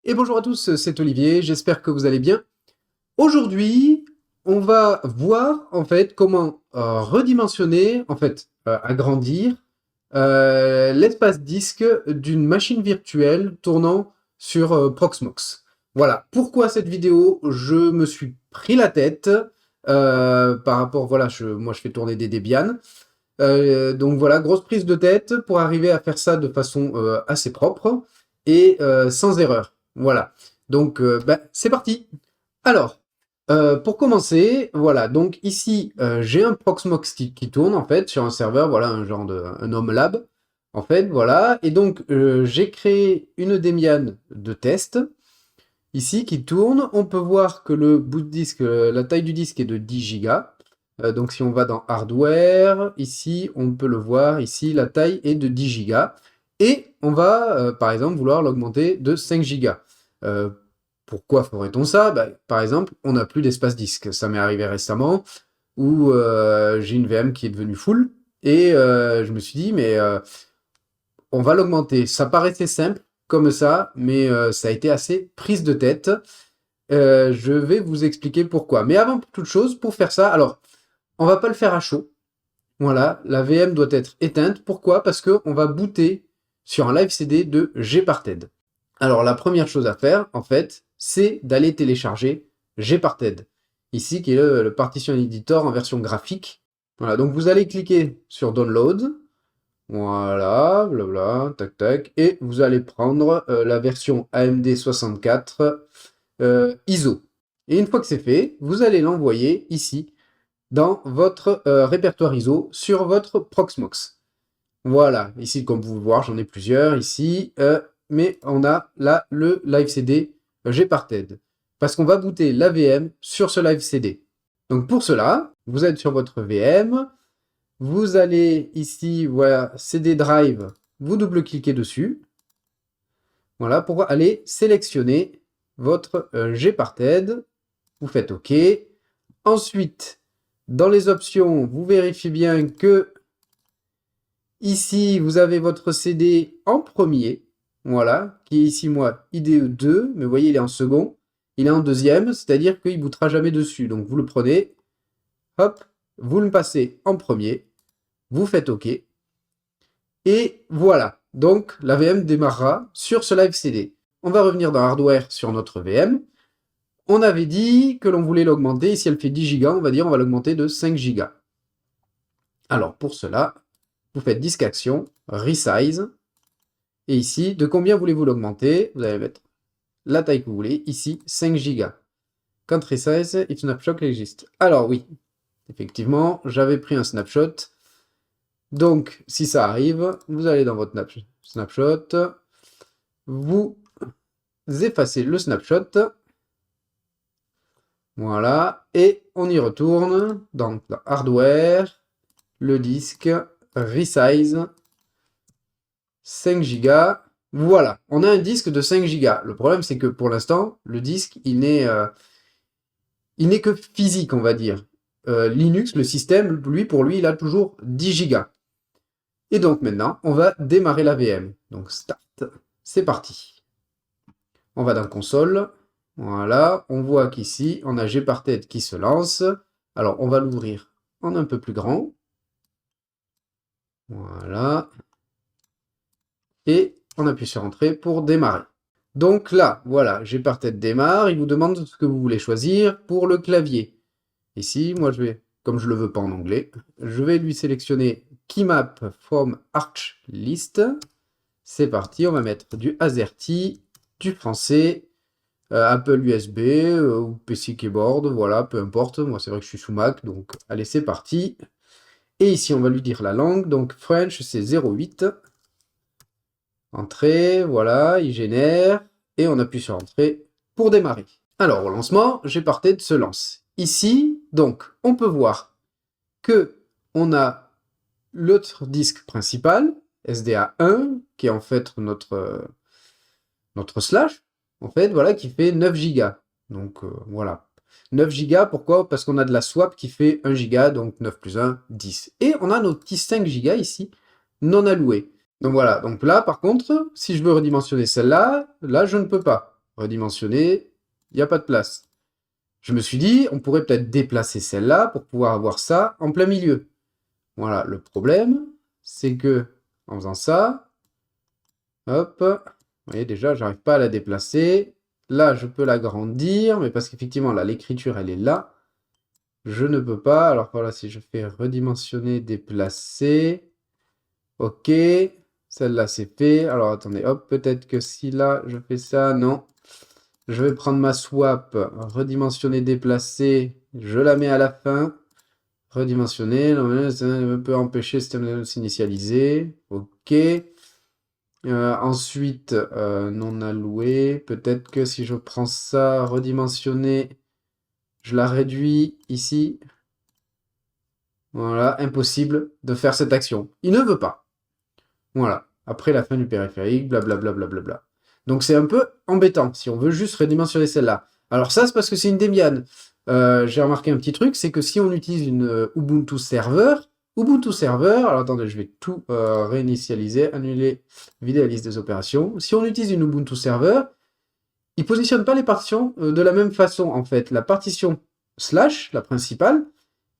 Et bonjour à tous, c'est Olivier, j'espère que vous allez bien. Aujourd'hui, on va voir en fait comment redimensionner, agrandir l'espace disque d'une machine virtuelle tournant sur Proxmox. Voilà, pourquoi cette vidéo? Je me suis pris la tête par rapport, voilà, moi je fais tourner des Debian. Donc voilà, grosse prise de tête pour arriver à faire ça de façon assez propre et sans erreur. Voilà. Donc c'est parti. Alors, pour commencer, voilà. Donc ici, j'ai un Proxmox qui tourne en fait sur un serveur, voilà, un genre de un Home Lab. En fait, voilà. Et donc j'ai créé une Debian de test ici qui tourne. On peut voir que le bout de disque, la taille du disque est de 10 Go. Donc si on va dans Hardware, ici on peut le voir, ici la taille est de 10 Go. Et on va par exemple vouloir l'augmenter de 5 Go. Pourquoi ferait-on ça? Par exemple, on n'a plus d'espace disque. Ça m'est arrivé récemment où j'ai une VM qui est devenue full et je me suis dit mais on va l'augmenter. Ça paraissait simple comme ça, mais ça a été assez prise de tête. Je vais vous expliquer pourquoi. Mais avant toute chose, pour faire ça, alors on va pas le faire à chaud. Voilà, la VM doit être éteinte. Pourquoi? Parce qu'on va booter sur un live CD de Gparted. Alors la première chose à faire, en fait, c'est d'aller télécharger Gparted. Ici, qui est le partition editor en version graphique. Voilà, donc vous allez cliquer sur Download. Voilà, blabla, tac tac. Et vous allez prendre la version AMD 64 ISO. Et une fois que c'est fait, vous allez l'envoyer ici dans votre répertoire ISO sur votre Proxmox. Voilà, ici comme vous pouvez voir, j'en ai plusieurs ici, mais on a là le live CD Gparted, parce qu'on va booter la VM sur ce live CD. Donc pour cela, vous êtes sur votre VM, vous allez ici, voilà, CD Drive, vous double-cliquez dessus, voilà, pour aller sélectionner votre Gparted, vous faites OK. Ensuite, dans les options, vous vérifiez bien que ici, vous avez votre CD en premier, voilà, qui est ici, moi, IDE 2, mais vous voyez, il est en second. Il est en deuxième, c'est-à-dire qu'il ne bootera jamais dessus. Donc, vous le prenez, hop, vous le passez en premier, vous faites OK. Et voilà, donc la VM démarrera sur ce live CD. On va revenir dans Hardware sur notre VM. On avait dit que l'on voulait l'augmenter. Ici, elle fait 10 Go, on va dire on va l'augmenter de 5 Go. Alors, pour cela, vous faites Disk Action, Resize, et ici, de combien voulez-vous l'augmenter? Vous allez mettre la taille que vous voulez, ici, 5 Go. Quand Resize, if snapshot existe. Alors oui, effectivement, j'avais pris un snapshot. Donc, si ça arrive, vous allez dans votre snapshot, vous effacez le snapshot, voilà, et on y retourne dans Hardware, le disque, Resize, 5 Go. Voilà, on a un disque de 5 Go. Le problème, c'est que pour l'instant, le disque, il n'est que physique, on va dire. Linux, le système, lui, pour lui, il a toujours 10 Go. Et donc maintenant, on va démarrer la VM. Donc Start, c'est parti. On va dans Console. Voilà, on voit qu'ici, on a Gparted qui se lance. Alors, on va l'ouvrir en un peu plus grand. Voilà. Et on appuie sur Entrée pour démarrer. Donc là, voilà, Gparted démarre. Il vous demande ce que vous voulez choisir pour le clavier. Ici, moi, je vais, comme je ne le veux pas en anglais, je vais lui sélectionner Keymap from Arch List. C'est parti, on va mettre du AZERTY, du français, Apple USB ou PC Keyboard, voilà, peu importe. Moi, c'est vrai que je suis sous Mac, donc allez, c'est parti. Et ici, on va lui dire la langue, donc French, c'est 08. Entrée, voilà, il génère, et on appuie sur Entrée pour démarrer. Alors, au lancement, Gparted se lance. Ici, donc, on peut voir que on a l'autre disque principal, SDA1, qui est en fait notre slash, en fait, voilà, qui fait 9 Go. Donc, voilà. 9 Go, pourquoi? Parce qu'on a de la swap qui fait 1 Go, donc 9 plus 1, 10. Et on a nos petits 5 Go ici, non alloués. Donc voilà, donc là, par contre, si je veux redimensionner celle-là, là, je ne peux pas. redimensionner, il n'y a pas de place. Je me suis dit, on pourrait peut-être déplacer celle-là pour pouvoir avoir ça en plein milieu. Voilà, le problème, c'est que en faisant ça, hop, vous voyez déjà, j'arrive pas à la déplacer. Là, je peux l'agrandir, mais parce qu'effectivement, là, l'écriture, elle est là. Je ne peux pas. Alors voilà, si je fais redimensionner, déplacer. Ok, celle-là, c'est fait. Alors attendez, hop, peut-être que si là, je fais ça, non. Je vais prendre ma swap, redimensionner, déplacer. Je la mets à la fin. Redimensionner, ça peut empêcher le système de s'initialiser. Ok. Ensuite, non alloué. Peut-être que si je prends ça, redimensionner, je la réduis ici. Voilà, impossible de faire cette action. Il ne veut pas. Voilà. Après la fin du périphérique, blablabla. Bla. Donc c'est un peu embêtant si on veut juste redimensionner celle-là. Alors ça, c'est parce que c'est une Debian. J'ai remarqué un petit truc, c'est que si on utilise une Ubuntu Server, alors attendez, je vais tout réinitialiser, annuler, vider la liste des opérations. Si on utilise une Ubuntu Server, il positionne pas les partitions de la même façon en fait. La partition slash, la principale,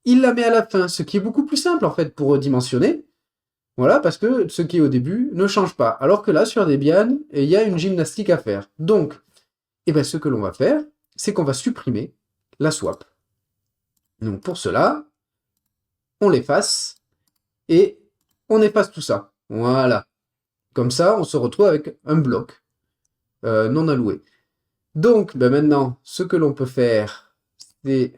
il la met à la fin, ce qui est beaucoup plus simple en fait pour dimensionner. Voilà, parce que ce qui est au début ne change pas. Alors que là, sur Debian, il y a une gymnastique à faire. Donc, ce que l'on va faire, c'est qu'on va supprimer la swap. Donc pour cela, on l'efface et on efface tout ça. Voilà. Comme ça, on se retrouve avec un bloc non alloué. Donc, maintenant, ce que l'on peut faire, c'est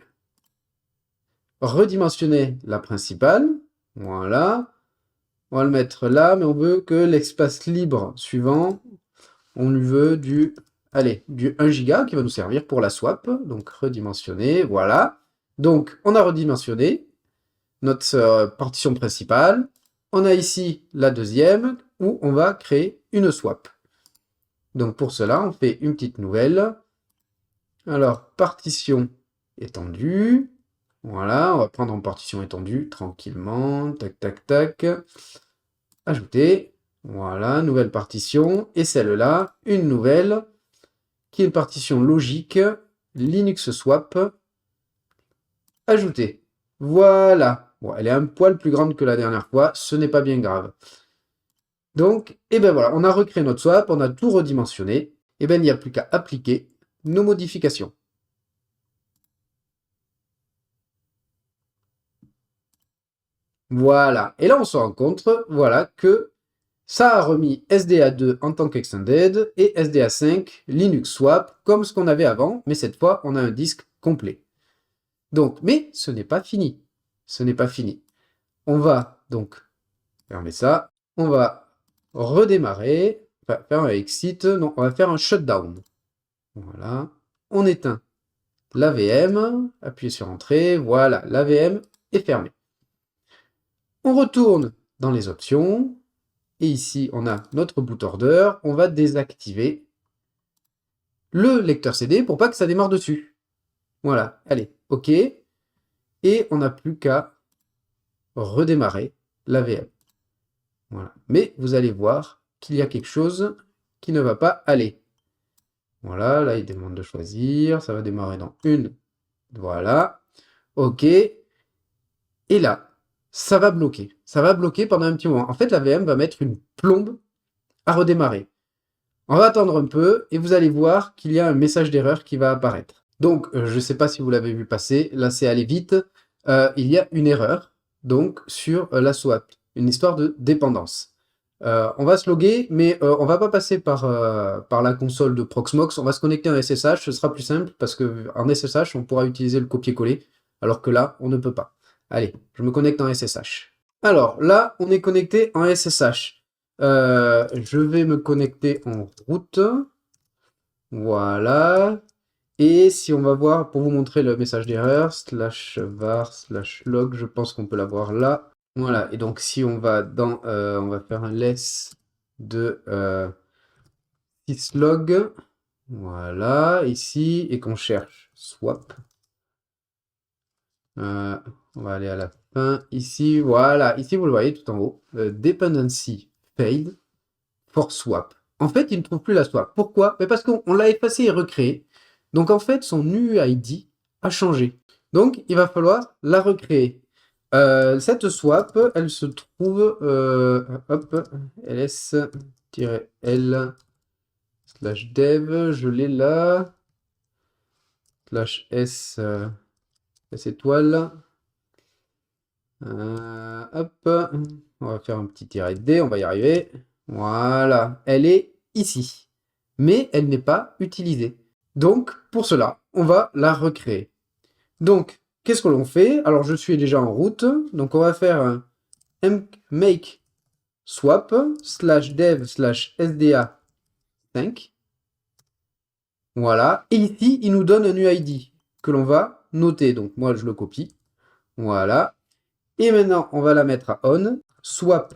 redimensionner la principale. Voilà. On va le mettre là, mais on veut que l'espace libre suivant, on lui veut du 1 giga qui va nous servir pour la swap. Donc redimensionner, voilà. Donc on a redimensionné notre partition principale. On a ici la deuxième où on va créer une swap. Donc pour cela, on fait une petite nouvelle. Alors, partition étendue. Voilà, on va prendre en partition étendue tranquillement. Tac, tac, tac. Ajouter. Voilà, nouvelle partition. Et celle-là, une nouvelle, qui est une partition logique, Linux Swap. Ajouter. Voilà. Bon, elle est un poil plus grande que la dernière fois, ce n'est pas bien grave. Donc, voilà, on a recréé notre swap, on a tout redimensionné. Il n'y a plus qu'à appliquer nos modifications. Voilà. Et là, on se rend compte, voilà, que ça a remis SDA2 en tant qu'extended et SDA5 Linux Swap comme ce qu'on avait avant, mais cette fois, on a un disque complet. Donc, mais ce n'est pas fini. Ce n'est pas fini. On va donc fermer ça. On va redémarrer, enfin, faire un exit. Non, on va faire un shutdown. Voilà. On éteint la VM, appuyez sur Entrée. Voilà, la VM est fermée. On retourne dans les options. Et ici, on a notre boot order. On va désactiver le lecteur CD pour pas que ça démarre dessus. Voilà, allez, OK. Et on n'a plus qu'à redémarrer la VM. Voilà. Mais vous allez voir qu'il y a quelque chose qui ne va pas aller. Voilà, là, il demande de choisir. Ça va démarrer dans une. Voilà. OK. Et là, ça va bloquer. Ça va bloquer pendant un petit moment. En fait, la VM va mettre une plombe à redémarrer. On va attendre un peu et vous allez voir qu'il y a un message d'erreur qui va apparaître. Donc, je ne sais pas si vous l'avez vu passer. Là, c'est aller vite. Il y a une erreur donc sur la swap. Une histoire de dépendance. On va se loguer, mais on va pas passer par la console de Proxmox. On va se connecter en SSH. Ce sera plus simple parce qu'en SSH, on pourra utiliser le copier-coller, alors que là, on ne peut pas. Allez, je me connecte en SSH. Alors là, on est connecté en SSH. Je vais me connecter en route. Voilà. Et si on va voir, pour vous montrer le message d'erreur, /var/log, je pense qu'on peut l'avoir là. Voilà, et donc si on va dans, on va faire un less de syslog, voilà, ici, et qu'on cherche swap. On va aller à la fin, ici, vous le voyez tout en haut, dependency fade for swap. en fait, il ne trouve plus la swap. Pourquoi? Parce qu'on l'a effacé et recréé. Donc, en fait, son UID a changé. Donc, il va falloir la recréer. Cette swap, elle se trouve, hop, ls-l/dev, je l'ai là, /s, s étoile, hop, on va faire un petit -d, on va y arriver. Voilà, elle est ici, mais elle n'est pas utilisée. Donc, pour cela, on va la recréer. Donc, qu'est-ce que l'on fait? Alors, je suis déjà en route, donc on va faire un make swap /dev/sda5. Voilà, et ici, il nous donne un UID que l'on va noter. Donc, moi, je le copie. Voilà. Et maintenant, on va la mettre à on. Swap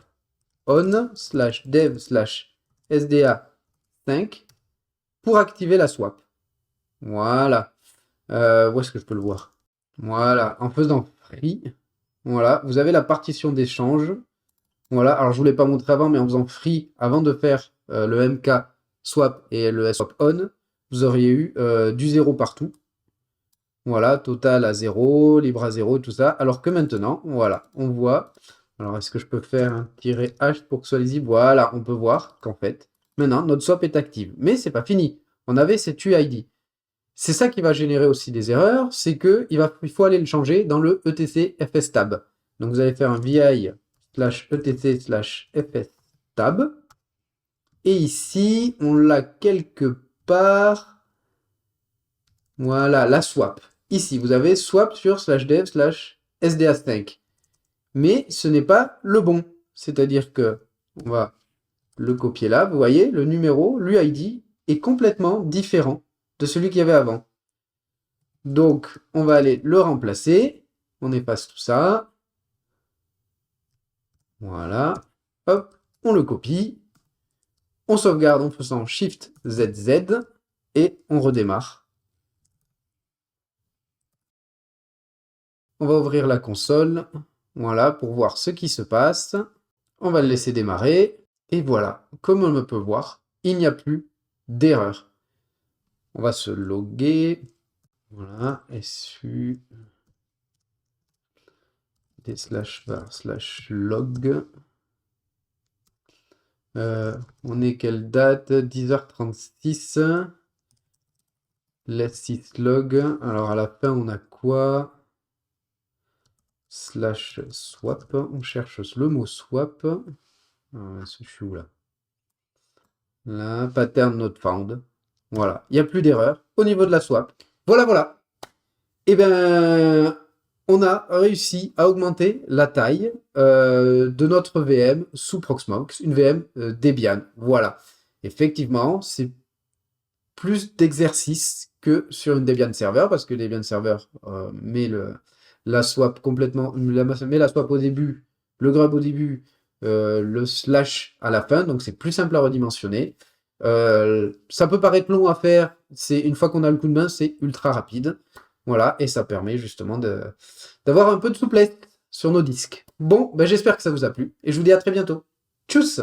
on /dev/sda5 pour activer la swap. Voilà. Où est-ce que je peux le voir? Voilà, en faisant free. Voilà, vous avez la partition d'échange. Voilà, alors je ne vous l'ai pas montré avant, mais en faisant free, avant de faire le MK swap et le swap on, vous auriez eu du 0 partout. Voilà, total à 0, libre à 0, tout ça. Alors que maintenant, voilà, on voit. Alors, est-ce que je peux faire un -h pour que ce soit lisible? Voilà, on peut voir qu'en fait, maintenant, notre swap est active. Mais c'est pas fini. On avait cette UID. C'est ça qui va générer aussi des erreurs, c'est qu'il faut aller le changer dans le etc fstab. Donc, vous allez faire un vi/etc/fstab. Et ici, on l'a quelque part. Voilà, la swap. Ici, vous avez swap sur /dev/sda5. Mais ce n'est pas le bon. C'est-à-dire que on va le copier là. Vous voyez, le numéro, l'UID, est complètement différent de celui qu'il y avait avant. Donc, on va aller le remplacer. On efface tout ça. Voilà. Hop, on le copie. On sauvegarde en faisant Shift ZZ et on redémarre. On va ouvrir la console, voilà, pour voir ce qui se passe. On va le laisser démarrer. Et voilà, comme on peut voir, il n'y a plus d'erreur. On va se loguer. Voilà, su /var/log. On est quelle date? 10h36. Let's syslog. Alors à la fin, on a quoi? /swap. On cherche le mot swap. Je suis où là? Là, pattern not found. Voilà, il n'y a plus d'erreur au niveau de la swap. Voilà, voilà. Et bien, on a réussi à augmenter la taille de notre VM sous Proxmox, une VM Debian. Voilà. Effectivement, c'est plus d'exercice que sur une Debian Server, parce que Debian Server met la swap complètement, met la swap au début, le grub au début, le slash à la fin, donc c'est plus simple à redimensionner. Ça peut paraître long à faire, c'est une fois qu'on a le coup de main, c'est ultra rapide. Voilà, et ça permet justement d'avoir un peu de souplesse sur nos disques. Bon, ben j'espère que ça vous a plu, et je vous dis à très bientôt. Tchuss!